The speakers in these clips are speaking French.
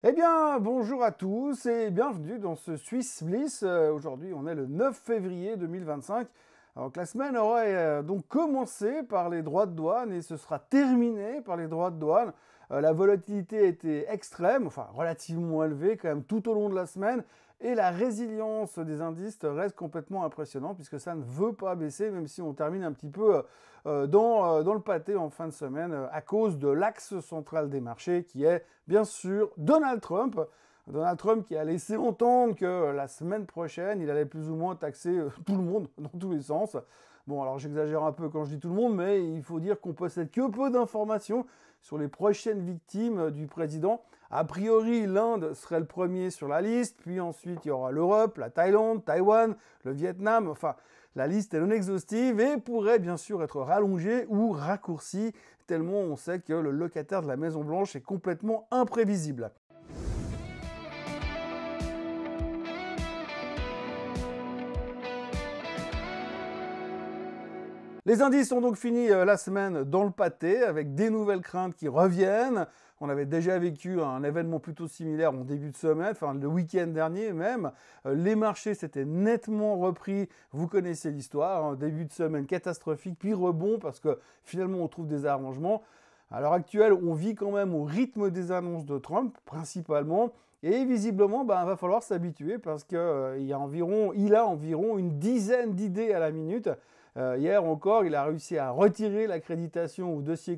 Eh bien, bonjour à tous et bienvenue dans ce Swiss Bliss. Aujourd'hui, on est le 9 février 2025. Alors que la semaine aurait donc commencé par les droits de douane et ce sera terminé par les droits de douane. La volatilité était extrême, enfin relativement élevée quand même tout au long de la semaine. Et la résilience des indices reste complètement impressionnante puisque ça ne veut pas baisser, même si on termine un petit peu dans le pâté en fin de semaine à cause de l'axe central des marchés qui est bien sûr Donald Trump. Donald Trump qui a laissé entendre que la semaine prochaine, il allait plus ou moins taxer tout le monde dans tous les sens. Bon, alors j'exagère un peu quand je dis tout le monde, mais il faut dire qu'on possède que peu d'informations sur les prochaines victimes du président. A priori, l'Inde serait le premier sur la liste, puis ensuite il y aura l'Europe, la Thaïlande, Taïwan, le Vietnam, enfin la liste est non exhaustive et pourrait bien sûr être rallongée ou raccourcie, tellement on sait que le locataire de la Maison Blanche est complètement imprévisible. Les indices ont donc fini la semaine dans le pâté avec des nouvelles craintes qui reviennent. On avait déjà vécu un événement plutôt similaire en début de semaine, enfin le week-end dernier même. Les marchés s'étaient nettement repris. Vous connaissez l'histoire, hein, début de semaine catastrophique, puis rebond parce que finalement on trouve des arrangements. À l'heure actuelle, on vit quand même au rythme des annonces de Trump, principalement. Et visiblement, il va falloir s'habituer parce qu'il il a environ une dizaine d'idées à la minute. Hier encore, il a réussi à retirer l'accréditation au dossier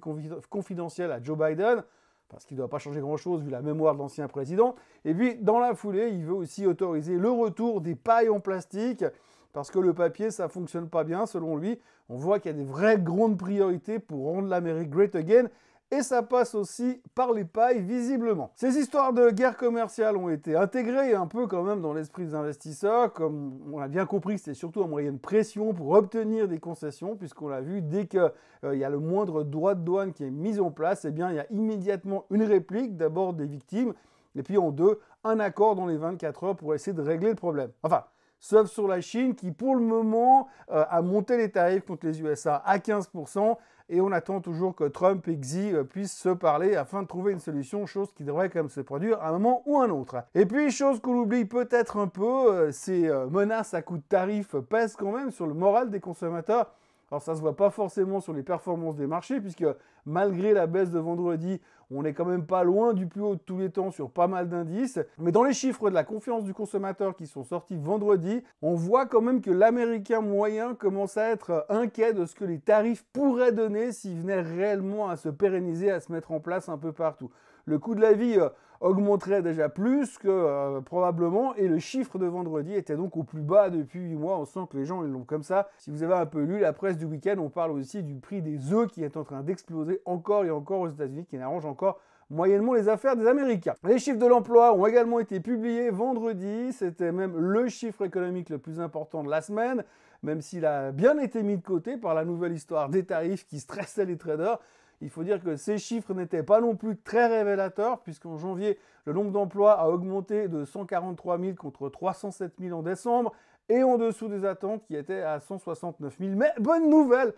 confidentiel à Joe Biden, parce qu'il ne doit pas changer grand-chose vu la mémoire de l'ancien président. Et puis, dans la foulée, il veut aussi autoriser le retour des pailles en plastique, parce que le papier, ça ne fonctionne pas bien, selon lui. On voit qu'il y a des vraies grandes priorités pour rendre l'Amérique great again, et ça passe aussi par les pailles, visiblement. Ces histoires de guerre commerciale ont été intégrées un peu quand même dans l'esprit des investisseurs, comme on a bien compris que c'était surtout un moyen de pression pour obtenir des concessions, puisqu'on l'a vu, dès qu'il y a le moindre droit de douane qui est mis en place, eh bien, il y a immédiatement une réplique, d'abord des victimes, et puis en deux, un accord dans les 24 heures pour essayer de régler le problème. Enfin, sauf sur la Chine qui, pour le moment, a monté les tarifs contre les USA à 15%, et on attend toujours que Trump et Xi puissent se parler afin de trouver une solution, chose qui devrait quand même se produire à un moment ou un autre. Et puis, chose qu'on oublie peut-être un peu, ces menaces à coups de tarifs pèsent quand même sur le moral des consommateurs. Alors ça ne se voit pas forcément sur les performances des marchés, puisque malgré la baisse de vendredi, on n'est quand même pas loin du plus haut de tous les temps sur pas mal d'indices. Mais dans les chiffres de la confiance du consommateur qui sont sortis vendredi, on voit quand même que l'Américain moyen commence à être inquiet de ce que les tarifs pourraient donner s'ils venaient réellement à se pérenniser, à se mettre en place un peu partout. Le coût de la vie augmenterait déjà plus que probablement, et le chiffre de vendredi était donc au plus bas depuis 8 mois. On sent que les gens ils l'ont comme ça. Si vous avez un peu lu la presse du week-end, on parle aussi du prix des œufs qui est en train d'exploser encore et encore aux États-Unis, qui n'arrange encore moyennement les affaires des Américains. Les chiffres de l'emploi ont également été publiés vendredi. C'était même le chiffre économique le plus important de la semaine, même s'il a bien été mis de côté par la nouvelle histoire des tarifs qui stressaient les traders. Il faut dire que ces chiffres n'étaient pas non plus très révélateurs, puisqu'en janvier, le nombre d'emplois a augmenté de 143 000 contre 307 000 en décembre, et en dessous des attentes qui étaient à 169 000. Mais bonne nouvelle,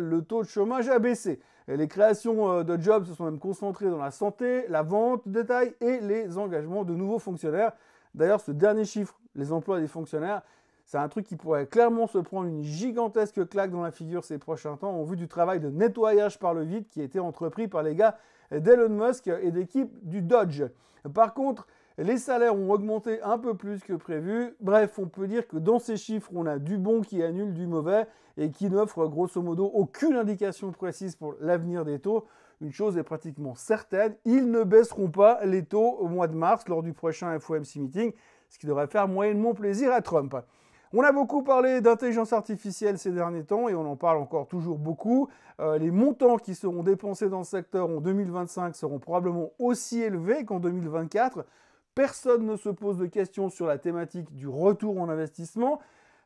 le taux de chômage a baissé. Et les créations de jobs se sont même concentrées dans la santé, la vente de détail et les engagements de nouveaux fonctionnaires. D'ailleurs, ce dernier chiffre, les emplois des fonctionnaires, c'est un truc qui pourrait clairement se prendre une gigantesque claque dans la figure ces prochains temps, en vue du travail de nettoyage par le vide qui a été entrepris par les gars d'Elon Musk et d'équipe du Dodge. Par contre, les salaires ont augmenté un peu plus que prévu. Bref, on peut dire que dans ces chiffres, on a du bon qui annule du mauvais et qui n'offre grosso modo aucune indication précise pour l'avenir des taux. Une chose est pratiquement certaine, ils ne baisseront pas les taux au mois de mars lors du prochain FOMC meeting, ce qui devrait faire moyennement plaisir à Trump. On a beaucoup parlé d'intelligence artificielle ces derniers temps et on en parle encore toujours beaucoup. Les montants qui seront dépensés dans le secteur en 2025 seront probablement aussi élevés qu'en 2024. Personne ne se pose de questions sur la thématique du retour en investissement,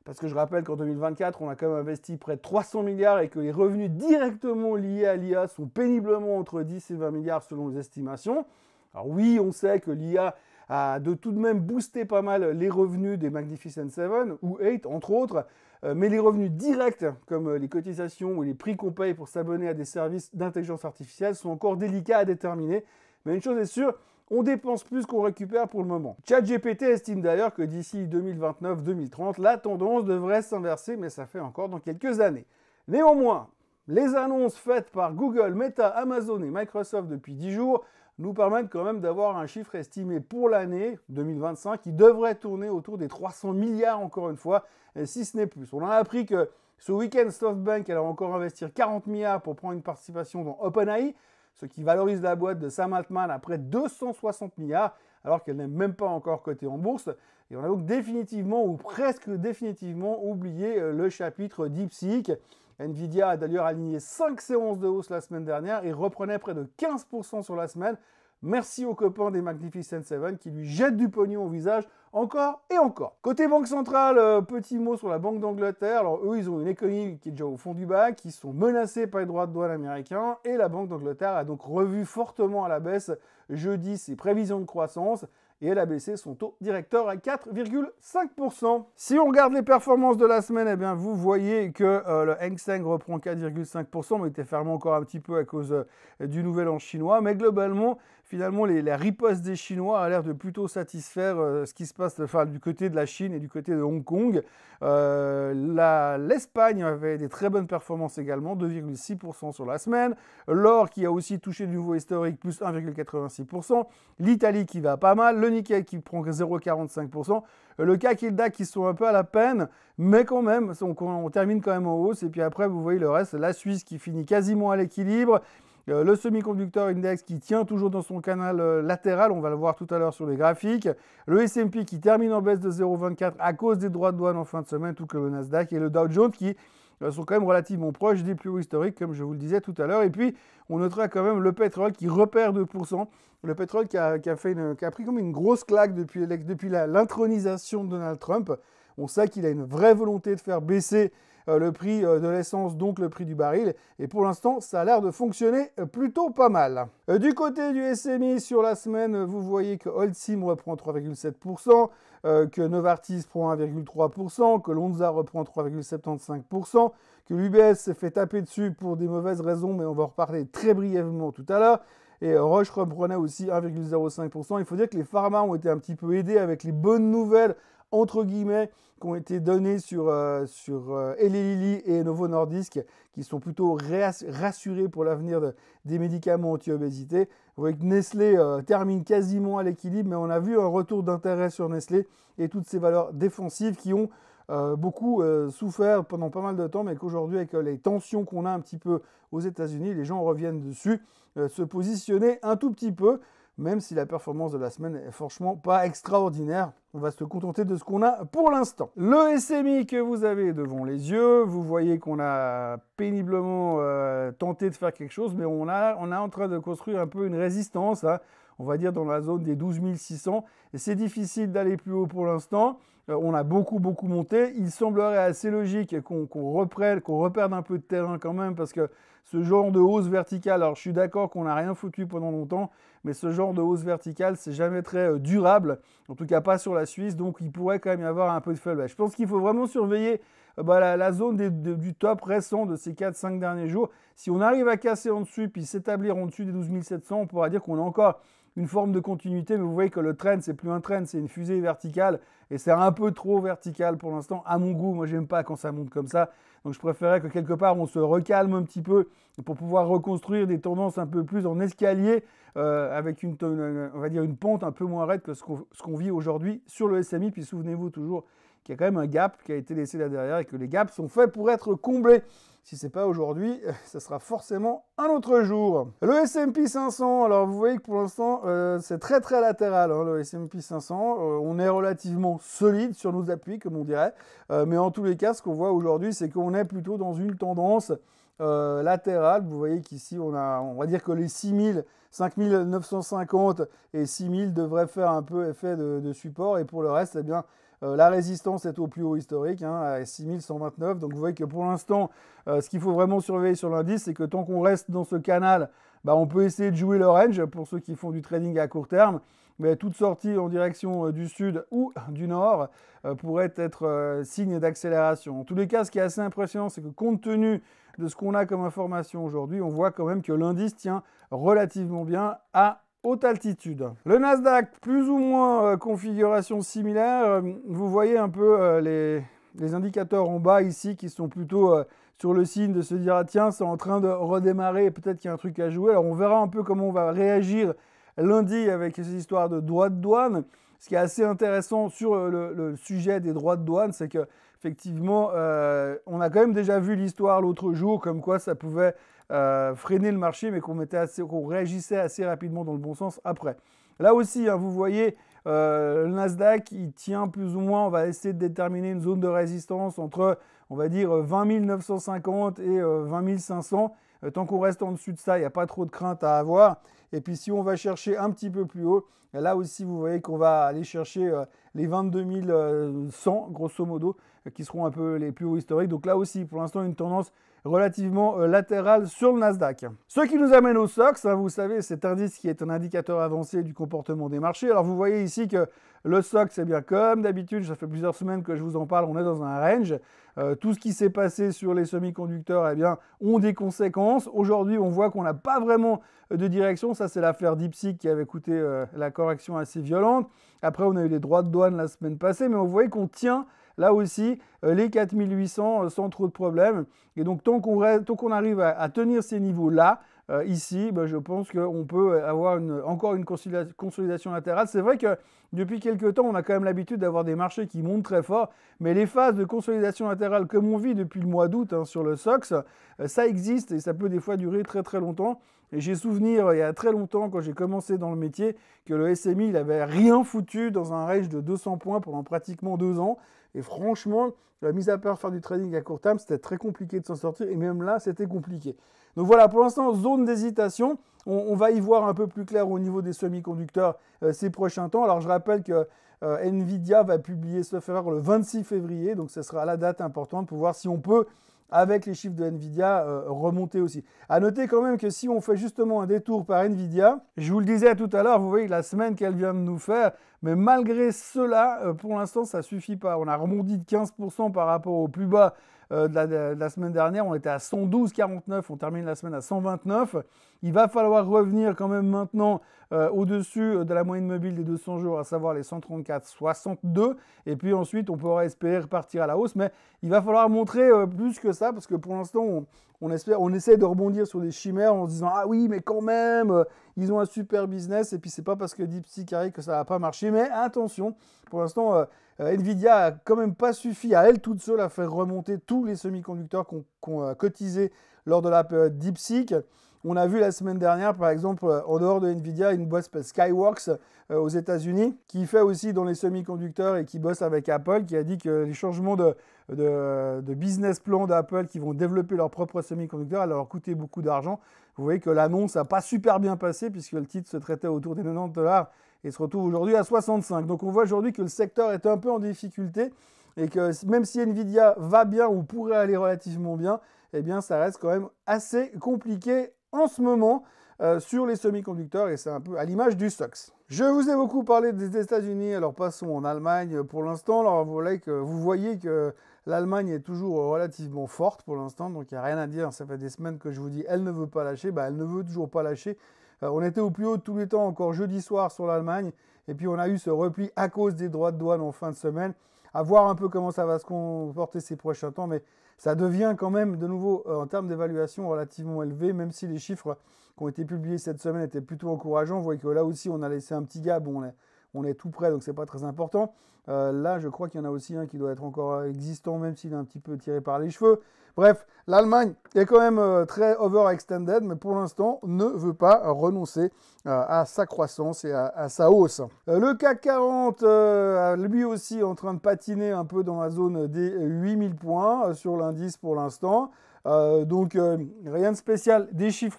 parce que je rappelle qu'en 2024, on a quand même investi près de 300 milliards et que les revenus directement liés à l'IA sont péniblement entre 10 et 20 milliards selon les estimations. Alors oui, on sait que l'IA a de tout de même boosté pas mal les revenus des Magnificent Seven ou 8 entre autres, mais les revenus directs comme les cotisations ou les prix qu'on paye pour s'abonner à des services d'intelligence artificielle sont encore délicats à déterminer. Mais une chose est sûre, on dépense plus qu'on récupère pour le moment. ChatGPT estime d'ailleurs que d'ici 2029-2030, la tendance devrait s'inverser, mais ça fait encore dans quelques années. Néanmoins, les annonces faites par Google, Meta, Amazon et Microsoft depuis 10 jours nous permettent quand même d'avoir un chiffre estimé pour l'année 2025 qui devrait tourner autour des 300 milliards encore une fois, si ce n'est plus. On a appris que ce week-end, SoftBank allait encore investir 40 milliards pour prendre une participation dans OpenAI, ce qui valorise la boîte de Sam Altman à près de 260 milliards, alors qu'elle n'est même pas encore cotée en bourse. Et on a donc définitivement, ou presque définitivement, oublié le chapitre DeepSeek. Nvidia a d'ailleurs aligné 5 séances de hausse la semaine dernière et reprenait près de 15% sur la semaine. Merci aux copains des Magnificent Seven qui lui jettent du pognon au visage encore et encore. Côté Banque centrale, petit mot sur la Banque d'Angleterre. Alors eux, ils ont une économie qui est déjà au fond du bac, ils sont menacés par les droits de douane américains et la Banque d'Angleterre a donc revu fortement à la baisse jeudi ses prévisions de croissance et elle a baissé son taux directeur à 4,5%. Si on regarde les performances de la semaine, eh bien, vous voyez que le Hang Seng reprend 4,5%, mais était fermé encore un petit peu à cause du nouvel an chinois. Mais globalement, finalement, la riposte des Chinois a l'air de plutôt satisfaire ce qui se passe du côté de la Chine et du côté de Hong Kong. L'Espagne avait des très bonnes performances également, 2,6% sur la semaine. L'or qui a aussi touché le nouveau historique, plus 1,86%. L'Italie qui va pas mal. Le Nikkei qui prend 0,45%. Le CAC et le DAX qui sont un peu à la peine, mais quand même, on termine quand même en hausse. Et puis après, vous voyez le reste, la Suisse qui finit quasiment à l'équilibre. Le semi-conducteur index qui tient toujours dans son canal latéral, on va le voir tout à l'heure sur les graphiques. Le S&P qui termine en baisse de 0,24 à cause des droits de douane en fin de semaine, tout comme le Nasdaq. Et le Dow Jones qui sont quand même relativement proches des plus hauts historiques, comme je vous le disais tout à l'heure. Et puis, on notera quand même le pétrole qui repère 2%. Le pétrole qui a pris comme une grosse claque depuis l'intronisation de Donald Trump. On sait qu'il a une vraie volonté de faire baisser le prix de l'essence, donc le prix du baril. Et pour l'instant, ça a l'air de fonctionner plutôt pas mal. Du côté du SMI, sur la semaine, vous voyez que Holcim reprend 3,7%, que Novartis prend 1,3%, que Lonza reprend 3,75%, que l'UBS s'est fait taper dessus pour des mauvaises raisons, mais on va en reparler très brièvement tout à l'heure. Et Roche reprenait aussi 1,05%. Il faut dire que les pharma ont été un petit peu aidés avec les bonnes nouvelles, entre guillemets, qui ont été données sur Eli Lilly et Novo Nordisk, qui sont plutôt rassurés pour l'avenir des médicaments anti-obésité. Vous voyez que Nestlé termine quasiment à l'équilibre, mais on a vu un retour d'intérêt sur Nestlé et toutes ces valeurs défensives qui ont beaucoup souffert pendant pas mal de temps, mais qu'aujourd'hui, avec les tensions qu'on a un petit peu aux États-Unis, les gens reviennent dessus, se positionner un tout petit peu, même si la performance de la semaine est franchement pas extraordinaire. On va se contenter de ce qu'on a pour l'instant. Le SMI que vous avez devant les yeux, vous voyez qu'on a péniblement tenté de faire quelque chose, mais on est en train de construire un peu une résistance, hein, on va dire dans la zone des 12 600. Et c'est difficile d'aller plus haut pour l'instant. On a beaucoup monté. Il semblerait assez logique qu'on reperde un peu de terrain quand même, parce que ce genre de hausse verticale, alors je suis d'accord qu'on n'a rien foutu pendant longtemps, mais ce genre de hausse verticale, c'est jamais très durable, en tout cas pas sur la Suisse, donc il pourrait quand même y avoir un peu de faiblesse. Je pense qu'il faut vraiment surveiller la zone du top récent de ces 4-5 derniers jours. Si on arrive à casser en dessus, puis s'établir en dessus des 12 700, on pourra dire qu'on a encore une forme de continuité, mais vous voyez que le trend, c'est plus un trend, c'est une fusée verticale, et c'est un peu trop vertical pour l'instant, à mon goût. Moi, j'aime pas quand ça monte comme ça, donc je préférais que quelque part, on se recalme un petit peu pour pouvoir reconstruire des tendances un peu plus en escalier, avec on va dire une pente un peu moins raide que ce qu'on vit aujourd'hui sur le SMI. Puis souvenez-vous toujours qu'il y a quand même un gap qui a été laissé là derrière et que les gaps sont faits pour être comblés. Si ce n'est pas aujourd'hui, ça sera forcément un autre jour. Le S&P 500, alors vous voyez que pour l'instant, c'est très latéral, hein, le S&P 500. On est relativement solide sur nos appuis, comme on dirait. Mais en tous les cas, ce qu'on voit aujourd'hui, c'est qu'on est plutôt dans une tendance latérale. Vous voyez qu'ici, on va dire que les 5950 et 6000 devraient faire un peu effet de support. Et pour le reste, eh bien, la résistance est au plus haut historique, hein, à 6129. Donc vous voyez que pour l'instant, ce qu'il faut vraiment surveiller sur l'indice, c'est que tant qu'on reste dans ce canal, on peut essayer de jouer le range pour ceux qui font du trading à court terme. Mais toute sortie en direction du sud ou du nord pourrait être signe d'accélération. En tous les cas, ce qui est assez impressionnant, c'est que compte tenu de ce qu'on a comme information aujourd'hui, on voit quand même que l'indice tient relativement bien à haute altitude. Le Nasdaq, plus ou moins configuration similaire. Vous voyez un peu les indicateurs en bas ici qui sont plutôt sur le signe de se dire ah tiens c'est en train de redémarrer et peut-être qu'il y a un truc à jouer. Alors on verra un peu comment on va réagir lundi avec ces histoires de droits de douane. Ce qui est assez intéressant sur le sujet des droits de douane, c'est que effectivement, on a quand même déjà vu l'histoire l'autre jour, comme quoi ça pouvait freiner le marché, mais qu'on réagissait assez rapidement dans le bon sens après. Là aussi, hein, vous voyez, le Nasdaq, il tient plus ou moins, on va essayer de déterminer une zone de résistance entre, on va dire, 20 950 et 20 500. Tant qu'on reste en dessus de ça, il n'y a pas trop de crainte à avoir. Et puis si on va chercher un petit peu plus haut, là aussi vous voyez qu'on va aller chercher les 22 100 grosso modo, qui seront un peu les plus hauts historiques. Donc là aussi pour l'instant une tendance relativement latérale sur le Nasdaq. Ce qui nous amène au SOX, hein, vous savez cet indice qui est un indicateur avancé du comportement des marchés. Alors vous voyez ici que le SOX, c'est bien comme d'habitude, ça fait plusieurs semaines que je vous en parle, on est dans un range. Tout ce qui s'est passé sur les semi-conducteurs eh bien, ont des conséquences. Aujourd'hui, on voit qu'on n'a pas vraiment de direction. Ça, c'est l'affaire DeepSeek qui avait coûté la correction assez violente. Après, on a eu les droits de douane la semaine passée, mais vous voyez qu'on tient là aussi les 4800 sans trop de problèmes. Et donc, tant qu'on arrive à tenir ces niveaux-là, ici, je pense qu'on peut avoir encore une consolidation latérale. C'est vrai que depuis quelques temps, on a quand même l'habitude d'avoir des marchés qui montent très fort, mais les phases de consolidation latérale comme on vit depuis le mois d'août sur le SOX, ça existe et ça peut des fois durer très très longtemps. Et j'ai souvenir, il y a très longtemps, quand j'ai commencé dans le métier, que le SMI, il n'avait rien foutu dans un range de 200 points pendant pratiquement 2 ans. Et franchement, mis à part faire du trading à court terme, c'était très compliqué de s'en sortir. Et même là, c'était compliqué. Donc voilà, pour l'instant, zone d'hésitation. On va y voir un peu plus clair au niveau des semi-conducteurs ces prochains temps. Alors je rappelle que Nvidia va publier ce faire le 26 février. Donc ce sera la date importante pour voir si on peut, avec les chiffres de Nvidia, remonter aussi. À noter quand même que si on fait justement un détour par Nvidia, je vous le disais tout à l'heure, vous voyez la semaine qu'elle vient de nous faire, mais malgré cela, pour l'instant, ça ne suffit pas. On a rebondi de 15% par rapport au plus bas de la semaine dernière. On était à 112,49, on termine la semaine à 129. Il va falloir revenir quand même maintenant au-dessus de la moyenne mobile des 200 jours, à savoir les 134,62. Et puis ensuite, on pourra espérer repartir à la hausse. Mais il va falloir montrer plus que ça, parce que pour l'instant, on essaie de rebondir sur des chimères en se disant « Ah oui, mais quand même, ils ont un super business. » Et puis, c'est pas parce que DeepSeek arrive que ça va pas marcher. Mais attention, pour l'instant, Nvidia a quand même pas suffi à elle toute seule à faire remonter tous les semi-conducteurs qu'on cotisé lors de la période DeepSeek. On a vu la semaine dernière, par exemple, en dehors de Nvidia, une boîte s'appelle Skyworks aux États-Unis, qui fait aussi dans les semi-conducteurs et qui bosse avec Apple, qui a dit que les changements de business plan d'Apple qui vont développer leurs propres semi-conducteurs allait leur coûter beaucoup d'argent. Vous voyez que l'annonce n'a pas super bien passé puisque le titre se traitait autour des 90$ et se retrouve aujourd'hui à 65. Donc on voit aujourd'hui que le secteur est un peu en difficulté et que même si Nvidia va bien ou pourrait aller relativement bien, eh bien ça reste quand même assez compliqué en ce moment sur les semi-conducteurs et c'est un peu à l'image du SOX. Je vous ai beaucoup parlé des États-Unis, alors passons en Allemagne pour l'instant. Alors vous voyez que l'Allemagne est toujours relativement forte pour l'instant, donc il n'y a rien à dire. Ça fait des semaines que je vous dis elle ne veut pas lâcher, elle ne veut toujours pas lâcher. On était au plus haut de tous les temps encore jeudi soir sur l'Allemagne et puis on a eu ce repli à cause des droits de douane en fin de semaine. À voir un peu comment ça va se comporter ces prochains temps, mais ça devient quand même de nouveau en termes d'évaluation relativement élevé, même si les chiffres qui ont été publiés cette semaine étaient plutôt encourageants. Vous voyez que là aussi on a laissé un petit gap, on est tout près donc c'est pas très important. Là je crois qu'il y en a aussi un qui doit être encore existant même s'il est un petit peu tiré par les cheveux. Bref, l'Allemagne est quand même très overextended, mais pour l'instant ne veut pas renoncer à sa croissance et à sa hausse. Le CAC 40, lui aussi en train de patiner un peu dans la zone des 8000 points sur l'indice pour l'instant. Donc rien de spécial, des chiffres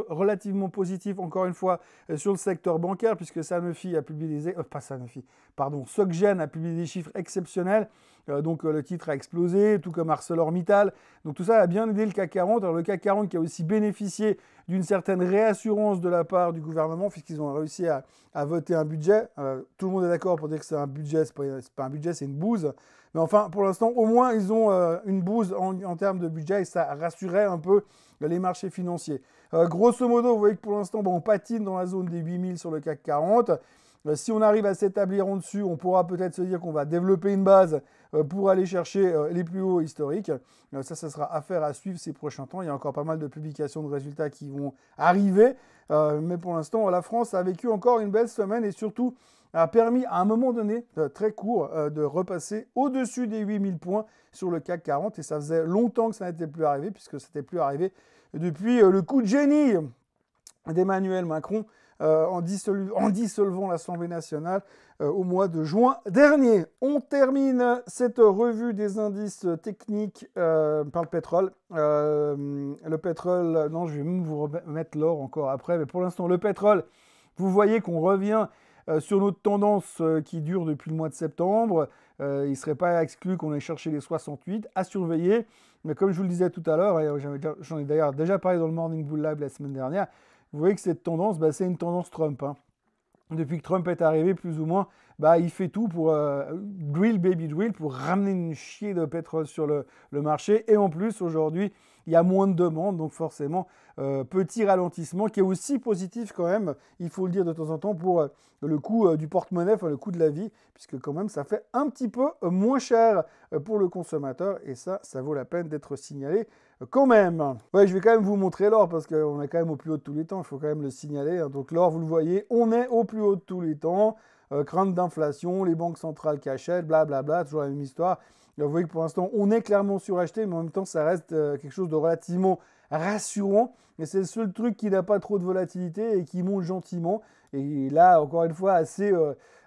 relativement positifs encore une fois sur le secteur bancaire puisque Sanofi a publié SocGen a publié des chiffres exceptionnels. donc le titre a explosé, tout comme ArcelorMittal. Donc tout ça a bien aidé le CAC 40. Alors le CAC 40 qui a aussi bénéficié d'une certaine réassurance de la part du gouvernement, puisqu'ils ont réussi à voter un budget. Tout le monde est d'accord pour dire que c'est un budget, c'est pas un budget, c'est une bouse. Mais enfin, pour l'instant, au moins, ils ont une bouse en termes de budget et ça rassurait un peu les marchés financiers. Grosso modo, vous voyez que pour l'instant, on patine dans la zone des 8000 sur le CAC 40. Si on arrive à s'établir en dessus, on pourra peut-être se dire qu'on va développer une base pour aller chercher les plus hauts historiques. Ça sera affaire à suivre ces prochains temps. Il y a encore pas mal de publications de résultats qui vont arriver. Mais pour l'instant, la France a vécu encore une belle semaine et surtout a permis à un moment donné, très court, de repasser au-dessus des 8000 points sur le CAC 40. Et ça faisait longtemps que ça n'était plus arrivé, puisque ce n'était plus arrivé depuis le coup de génie d'Emmanuel Macron en dissolvant l'Assemblée nationale au mois de juin dernier. On termine cette revue des indices techniques par le pétrole. Le pétrole, non, je vais même vous remettre l'or encore après, mais pour l'instant, le pétrole, vous voyez qu'on revient sur notre tendance qui dure depuis le mois de septembre. Il ne serait pas exclu qu'on ait cherché les 68 à surveiller. Mais comme je vous le disais tout à l'heure, et j'en ai d'ailleurs déjà parlé dans le Morning Bull Live la semaine dernière, vous voyez que cette tendance, c'est une tendance Trump. Depuis que Trump est arrivé, plus ou moins, il fait tout pour drill, baby drill, pour ramener une chier de pétrole sur le marché. Et en plus, aujourd'hui, il y a moins de demandes, donc forcément, petit ralentissement qui est aussi positif quand même, il faut le dire de temps en temps, pour le coût du porte-monnaie, enfin le coût de la vie, puisque quand même, ça fait un petit peu moins cher pour le consommateur. Et ça vaut la peine d'être signalé quand même. Ouais, je vais quand même vous montrer l'or, parce qu'on est quand même au plus haut de tous les temps, il faut quand même le signaler. Donc l'or, vous le voyez, on est au plus haut de tous les temps. Crainte d'inflation, les banques centrales qui achètent, blablabla, toujours la même histoire. Vous voyez que pour l'instant, on est clairement suracheté, mais en même temps, ça reste quelque chose de relativement rassurant. Et c'est le seul truc qui n'a pas trop de volatilité et qui monte gentiment. Et là, encore une fois, assez,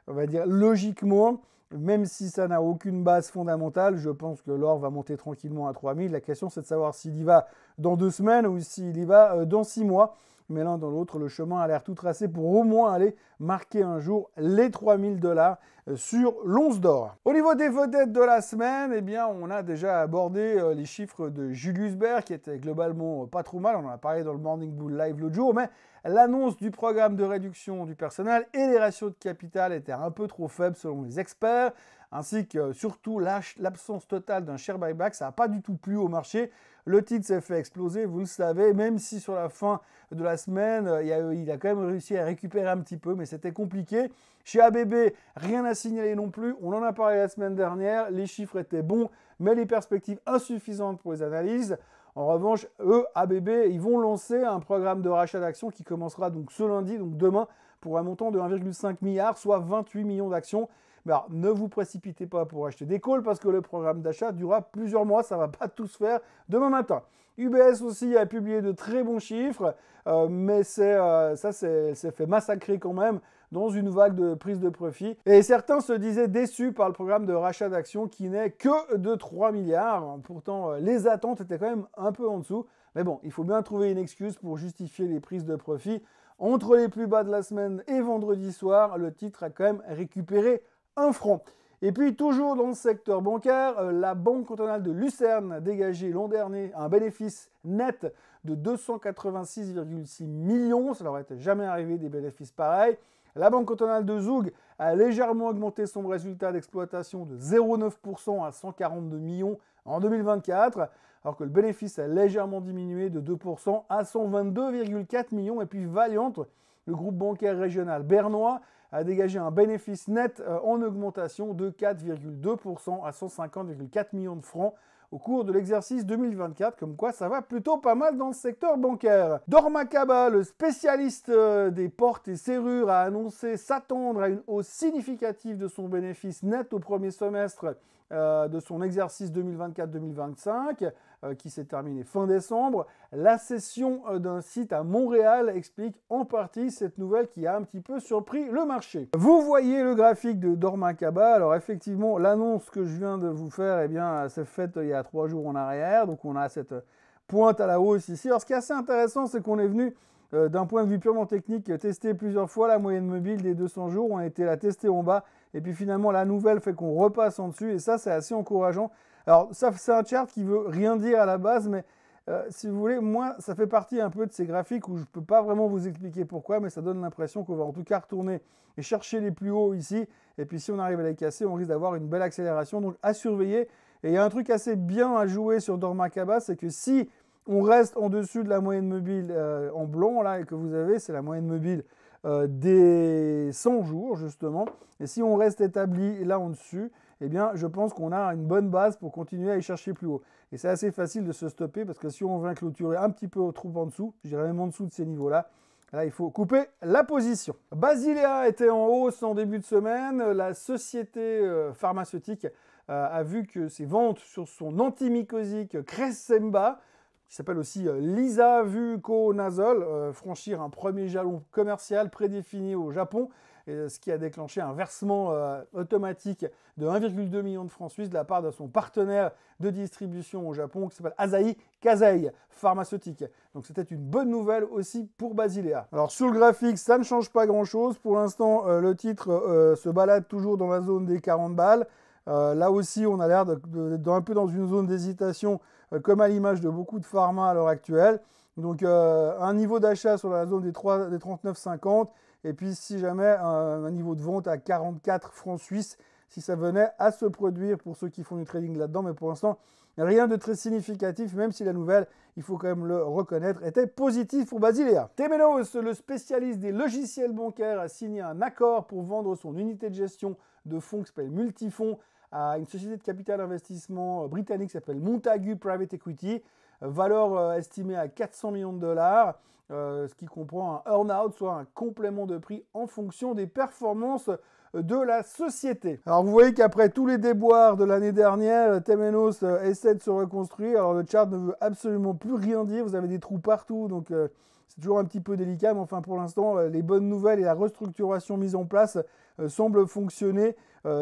on va dire, logiquement, même si ça n'a aucune base fondamentale, je pense que l'or va monter tranquillement à 3000. La question, c'est de savoir s'il y va dans 2 semaines ou s'il y va dans 6 mois. Mais l'un dans l'autre, le chemin a l'air tout tracé pour au moins aller marquer un jour les 3000 $ sur l'once d'or. Au niveau des vedettes de la semaine, eh bien, on a déjà abordé les chiffres de Julius Baer, qui étaient globalement pas trop mal. On en a parlé dans le Morning Bull Live l'autre jour, mais l'annonce du programme de réduction du personnel et les ratios de capital étaient un peu trop faibles selon les experts, ainsi que surtout l'absence totale d'un share buyback. Ça n'a pas du tout plu au marché. Le titre s'est fait exploser, vous le savez, même si sur la fin de la semaine, il a quand même réussi à récupérer un petit peu, mais c'était compliqué. Chez ABB, rien à signaler non plus. On en a parlé la semaine dernière, les chiffres étaient bons, mais les perspectives insuffisantes pour les analyses. En revanche, eux, ABB, ils vont lancer un programme de rachat d'actions qui commencera donc ce lundi, donc demain, pour un montant de 1,5 milliard, soit 28 millions d'actions. Mais alors, ne vous précipitez pas pour acheter des calls parce que le programme d'achat durera plusieurs mois, ça ne va pas tout se faire demain matin. UBS aussi a publié de très bons chiffres, mais ça s'est fait massacrer quand même dans une vague de prise de profit. Et certains se disaient déçus par le programme de rachat d'actions qui n'est que de 3 milliards. Pourtant, les attentes étaient quand même un peu en dessous. Mais bon, il faut bien trouver une excuse pour justifier les prises de profit. Entre les plus bas de la semaine et vendredi soir, le titre a quand même récupéré 1 franc. Et puis, toujours dans le secteur bancaire, la Banque cantonale de Lucerne a dégagé l'an dernier un bénéfice net de 286,6 millions. Ça leur était jamais arrivé des bénéfices pareils. La Banque cantonale de Zug a légèrement augmenté son résultat d'exploitation de 0,9% à 142 millions en 2024, alors que le bénéfice a légèrement diminué de 2% à 122,4 millions. Et puis Valiant, le groupe bancaire régional bernois, a dégagé un bénéfice net en augmentation de 4,2% à 150,4 millions de francs au cours de l'exercice 2024, comme quoi ça va plutôt pas mal dans le secteur bancaire. Dormakaba, le spécialiste des portes et serrures, a annoncé s'attendre à une hausse significative de son bénéfice net au premier semestre de son exercice 2024-2025, qui s'est terminé fin décembre. La cession d'un site à Montréal explique en partie cette nouvelle qui a un petit peu surpris le marché. Vous voyez le graphique de Dormakaba. Alors effectivement, l'annonce que je viens de vous faire, eh bien, s'est faite il y a 3 jours en arrière. Donc on a cette pointe à la hausse ici. Alors ce qui est assez intéressant, c'est qu'on est venu D'un point de vue purement technique, testé plusieurs fois la moyenne mobile des 200 jours. On a été la tester en bas. Et puis finalement, la nouvelle fait qu'on repasse en dessus. Et ça, c'est assez encourageant. Alors, ça, c'est un chart qui veut rien dire à la base, mais si vous voulez, moi, ça fait partie un peu de ces graphiques où je ne peux pas vraiment vous expliquer pourquoi, mais ça donne l'impression qu'on va en tout cas retourner et chercher les plus hauts ici. Et puis si on arrive à les casser, on risque d'avoir une belle accélération. Donc à surveiller. Et il y a un truc assez bien à jouer sur Dormakaba, c'est que si on reste en dessus de la moyenne mobile en blanc, là, et que vous avez, c'est la moyenne mobile des 100 jours, justement. Et si on reste établi là en dessus, eh bien, je pense qu'on a une bonne base pour continuer à aller chercher plus haut. Et c'est assez facile de se stopper parce que si on vient clôturer un petit peu trop en dessous, je dirais même en dessous de ces niveaux-là, là, il faut couper la position. Basilea était en hausse en début de semaine. La société pharmaceutique a vu que ses ventes sur son antimycosique Cresemba, qui s'appelle aussi l'Isavuconazole, franchir un premier jalon commercial prédéfini au Japon, ce qui a déclenché un versement automatique de 1,2 million de francs suisses de la part de son partenaire de distribution au Japon qui s'appelle Asahi Kasei Pharmaceutique. Donc c'était une bonne nouvelle aussi pour Basilea. Alors sur le graphique, ça ne change pas grand-chose. Pour l'instant, le titre se balade toujours dans la zone des 40 balles. Là aussi, on a l'air d'être un peu dans une zone d'hésitation, comme à l'image de beaucoup de pharma à l'heure actuelle. Donc un niveau d'achat sur la zone des 39,50 et puis si jamais un niveau de vente à 44 francs suisses si ça venait à se produire pour ceux qui font du trading là-dedans. Mais pour l'instant, rien de très significatif, même si la nouvelle, il faut quand même le reconnaître, était positive pour Basilea. Temenos, le spécialiste des logiciels bancaires, a signé un accord pour vendre son unité de gestion de fonds qui s'appelle Multifonds à une société de capital investissement britannique qui s'appelle Montagu Private Equity. Valeur estimée à 400 millions de dollars, ce qui comprend un earn-out, soit un complément de prix en fonction des performances de la société. Alors vous voyez qu'après tous les déboires de l'année dernière, Temenos essaie de se reconstruire. Alors le chart ne veut absolument plus rien dire, vous avez des trous partout, donc c'est toujours un petit peu délicat, mais enfin pour l'instant, les bonnes nouvelles et la restructuration mise en place semblent fonctionner.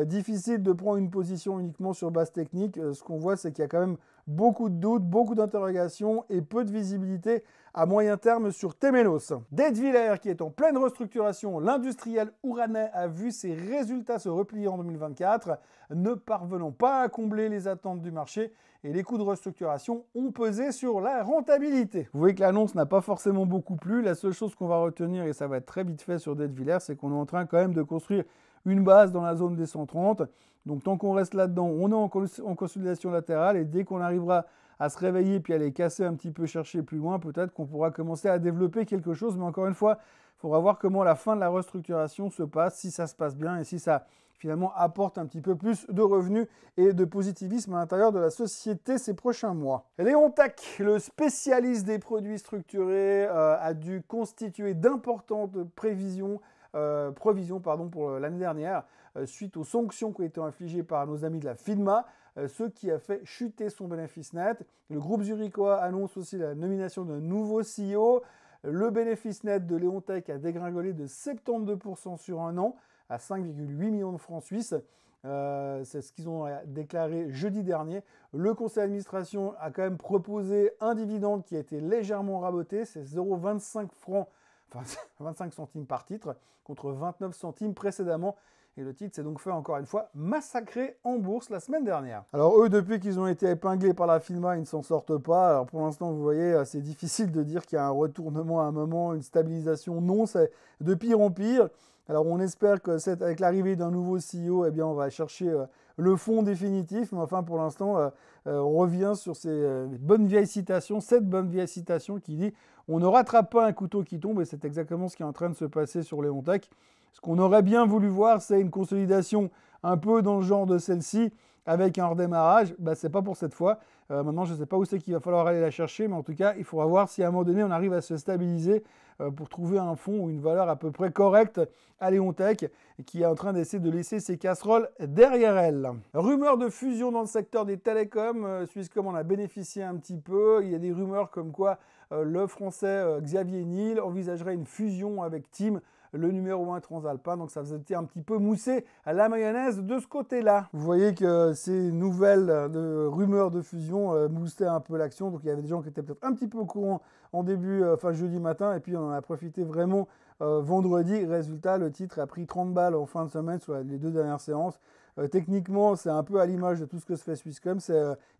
Difficile de prendre une position uniquement sur base technique. Ce qu'on voit, c'est qu'il y a quand même beaucoup de doutes, beaucoup d'interrogations et peu de visibilité à moyen terme sur Temenos. Dateviller, qui est en pleine restructuration, l'industriel ouranais a vu ses résultats se replier en 2024, ne parvenant pas à combler les attentes du marché et les coûts de restructuration ont pesé sur la rentabilité. Vous voyez que l'annonce n'a pas forcément beaucoup plu. La seule chose qu'on va retenir, et ça va être très vite fait sur Dateviller, c'est qu'on est en train quand même de construire une base dans la zone des 130. Donc tant qu'on reste là-dedans, on est en consolidation latérale et dès qu'on arrivera à se réveiller puis à aller casser un petit peu, chercher plus loin, peut-être qu'on pourra commencer à développer quelque chose. Mais encore une fois, il faudra voir comment la fin de la restructuration se passe, si ça se passe bien et si ça finalement apporte un petit peu plus de revenus et de positivisme à l'intérieur de la société ces prochains mois. Leonteq, le spécialiste des produits structurés, a dû constituer d'importantes provisions pour l'année dernière, suite aux sanctions qui ont été infligées par nos amis de la FINMA, ce qui a fait chuter son bénéfice net. Le groupe zurichois annonce aussi la nomination d'un nouveau CEO. Le bénéfice net de Leonteq a dégringolé de 72% sur un an à 5,8 millions de francs suisses. C'est ce qu'ils ont déclaré jeudi dernier. Le conseil d'administration a quand même proposé un dividende qui a été légèrement raboté, c'est 0,25 francs, enfin 25 centimes par titre, contre 29 centimes précédemment. Et le titre s'est donc fait encore une fois massacrer en bourse la semaine dernière. Alors eux, depuis qu'ils ont été épinglés par la FINMA, ils ne s'en sortent pas. Alors pour l'instant, vous voyez, c'est difficile de dire qu'il y a un retournement à un moment, une stabilisation. Non, c'est de pire en pire. Alors on espère que avec l'arrivée d'un nouveau CEO, eh bien, on va chercher le fond définitif. Mais enfin, pour l'instant, on revient sur ces bonnes vieilles citations, cette bonne vieille citation qui dit « On ne rattrape pas un couteau qui tombe » et c'est exactement ce qui est en train de se passer sur Leonteq. Ce qu'on aurait bien voulu voir, c'est une consolidation un peu dans le genre de celle-ci, avec un redémarrage. Ce n'est pas pour cette fois. Maintenant, je ne sais pas où c'est qu'il va falloir aller la chercher, mais en tout cas, il faudra voir si à un moment donné, on arrive à se stabiliser pour trouver un fonds ou une valeur à peu près correcte à Leonteq, qui est en train d'essayer de laisser ses casseroles derrière elle. Rumeur de fusion dans le secteur des télécoms. Swisscom en a bénéficié un petit peu. Il y a des rumeurs comme quoi le français Xavier Niel envisagerait une fusion avec TIM le numéro 1 Transalpin. Donc ça faisait un petit peu mousser à la mayonnaise de ce côté-là. Vous voyez que ces nouvelles rumeurs de fusion boostaient un peu l'action. Donc il y avait des gens qui étaient peut-être un petit peu au courant en début, jeudi matin. Et puis on en a profité vraiment vendredi. Résultat, le titre a pris 30 balles en fin de semaine sur les 2 dernières séances. Techniquement, c'est un peu à l'image de tout ce que se fait Swisscom.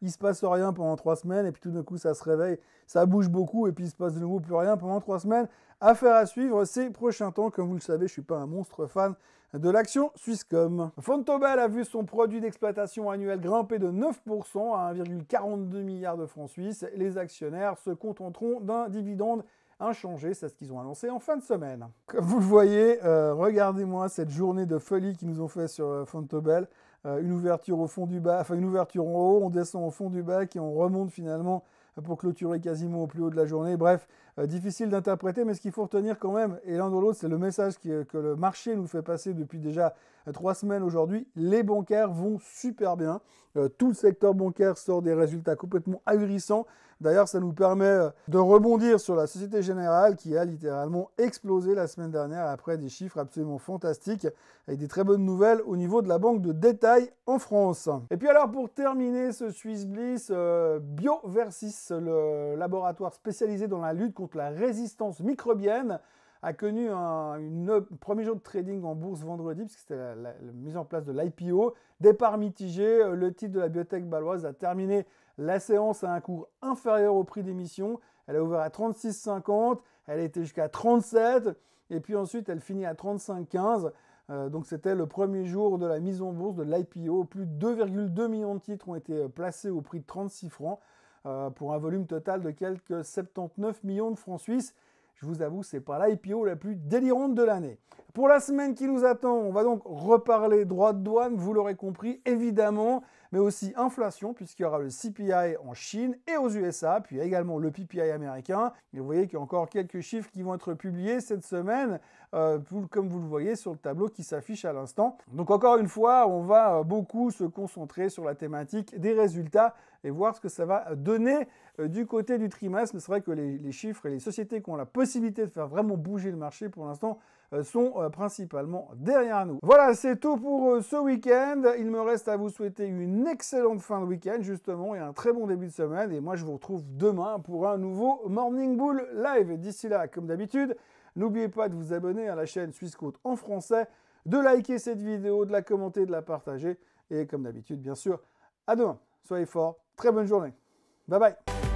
Il se passe rien pendant 3 semaines et puis tout d'un coup, ça se réveille, ça bouge beaucoup et puis il se passe de nouveau plus rien pendant 3 semaines. Affaire à suivre ces prochains temps. Comme vous le savez, je ne suis pas un monstre fan de l'action Swisscom. Fontobel a vu son produit d'exploitation annuel grimper de 9% à 1,42 milliard de francs suisses. Les actionnaires se contenteront d'un dividende inchangé, c'est ce qu'ils ont annoncé en fin de semaine. Comme vous le voyez, regardez-moi cette journée de folie qu'ils nous ont fait sur Fontobel. Une ouverture au fond du bac, enfin une ouverture en haut, on descend au fond du bac et on remonte finalement pour clôturer quasiment au plus haut de la journée. Bref, difficile d'interpréter, mais ce qu'il faut retenir quand même, et l'un dans l'autre, c'est le message que le marché nous fait passer depuis déjà 3 semaines aujourd'hui. Les bancaires vont super bien. Tout le secteur bancaire sort des résultats complètement ahurissants. D'ailleurs, ça nous permet de rebondir sur la Société Générale qui a littéralement explosé la semaine dernière après des chiffres absolument fantastiques avec des très bonnes nouvelles au niveau de la banque de détail en France. Et puis alors, pour terminer ce Swiss Bliss, Bioversis, le laboratoire spécialisé dans la lutte contre la résistance microbienne, a connu un premier jour de trading en bourse vendredi, puisque c'était la mise en place de l'IPO. Départ mitigé, le titre de la biotech bâloise a terminé la séance à un cours inférieur au prix d'émission. Elle a ouvert à 36,50, elle a été jusqu'à 37, et puis ensuite elle finit à 35,15. Donc c'était le premier jour de la mise en bourse de l'IPO. Plus de 2,2 millions de titres ont été placés au prix de 36 francs pour un volume total de quelques 79 millions de francs suisses. Je vous avoue, ce n'est pas l'IPO la plus délirante de l'année. Pour la semaine qui nous attend, on va donc reparler droits de douane, vous l'aurez compris, évidemment, mais aussi inflation, puisqu'il y aura le CPI en Chine et aux USA, puis également le PPI américain. Et vous voyez qu'il y a encore quelques chiffres qui vont être publiés cette semaine, comme vous le voyez sur le tableau qui s'affiche à l'instant. Donc encore une fois, on va beaucoup se concentrer sur la thématique des résultats et voir ce que ça va donner du côté du trimestre. Mais c'est vrai que les chiffres et les sociétés qui ont la possibilité de faire vraiment bouger le marché pour l'instant sont principalement derrière nous. Voilà, c'est tout pour ce week-end. Il me reste à vous souhaiter une excellente fin de week-end justement et un très bon début de semaine. Et moi, je vous retrouve demain pour un nouveau Morning Bull Live. D'ici là, comme d'habitude, n'oubliez pas de vous abonner à la chaîne Swissquote en français, de liker cette vidéo, de la commenter, de la partager. Et comme d'habitude, bien sûr, à demain. Soyez forts. Très bonne journée. Bye bye.